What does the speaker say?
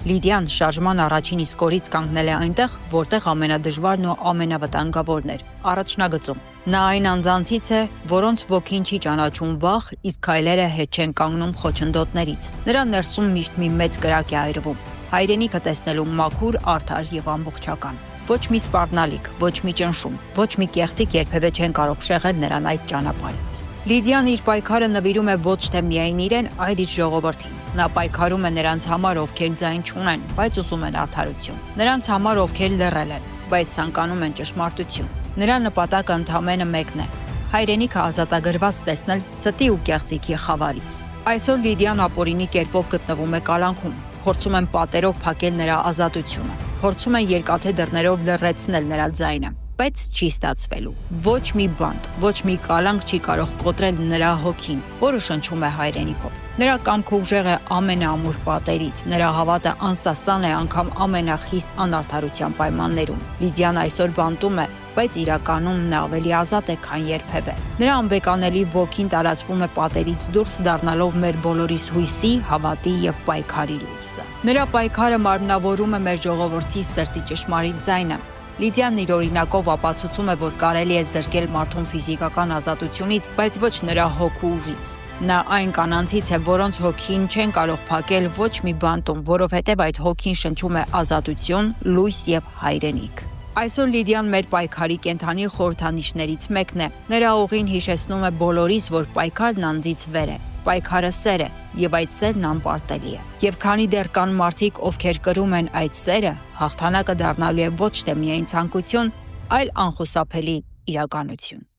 Լիդիան շարժման առաջին իսկ օրից կանգնել է այնտեղ, որտեղ ամենադժվարն ու ամենավտանգավորն էր՝ առաջնագծում։ Նա այն անձանցից է, որոնց ոգին չի ճանաչում վախ, իսկ քայլերը հետ չեն կանգնում խոչընդոտներից։ Նրա ներսում միշտ մի մեծ կրակ է այրվում՝ հայրենիքը տեսնելու մաքուր, արդար եւ ամբողջական։ Ոչ մի սպառնալիք, ոչ մի ճնշում, ոչ մի կեղծիք երբևէ չեն կարող շեղել նրան այդ ճանապարհից։ Լիդիան իր պայքարը նվիրում է ոչ թե միայն իրեն, այլ իր ժողովրդին։ Նա պայքարում է նրանց համար, ովքեր ձայն չունեն, բայց ուզում են արդարություն։ Նրանց համար, ովքեր լռել են, բայց ցանկանում են ճշմարտություն։ Նրա նպատակը ընդամենը մեկն է՝ հայրենիքը ազատագրված տեսնել ստի ու կեղծիքի խավարից։ Այսօր Լիդիան ապօրինի կերպով գտնվում է կալանքում, փորձում են պատերով փակել նրա ազատությունը, փորձում են երկաթե դռներով լռեցնել նրա ձայնը, բայց չի ստացվելու։ Ոչ մի բանտ, ոչ մի կալանք չի կարող կոտրել նրա հոգին, որը շնչում է հայրենիքով։ Նրա կամքը ուժեղ է ամենաամուր պատերից, նրա հավատը անսասան է անգամ ամենախիստ անարդարության պայմաններում։ Լիդիան այսօր բանտում է, բայց իրականում նա ավելի ազատ է, քան երբևէ։ Նրա անվեկանելի ոգին տարածվում է պատերից դուրս, դառնալով մեր բոլորիս հույսի, հավատի եւ պայքարի լույսը։ Նրա պայքարը մարմնավորում է մեր ժողովրդի սրտի ճշմարիտ ձայնը։ Լիդիան իր օրինակով ապացուցում է, որ կարելի է զրկել մարդուն ֆիզիկական ազատությունից, բայց ոչ նրա հոգու ուժից։ Նա այն կանանցից է, որոնց հոգին չեն կարող փակել ոչ մի բանտում, որովհետև այդ հոգին շնչում է ազատություն, լույս եւ հայրենիք։ Այսօր Լիդիան մեր պայքարի կենթանի խորհրդանիշներից մեկն է։ Նրա ուղին հիշեցնում է բոլորիս, որ պայքարն անձից վեր է։ Պայքարը սեր է, եւ այդ սերն անպարտելի է։ Եվ քանի դեռ կան մարդիկ, ովքեր կրում են այդ սերը, հաղթանակը դառնալու է ոչ թե միայն ցանկություն, այլ անխուսափելի իրականություն։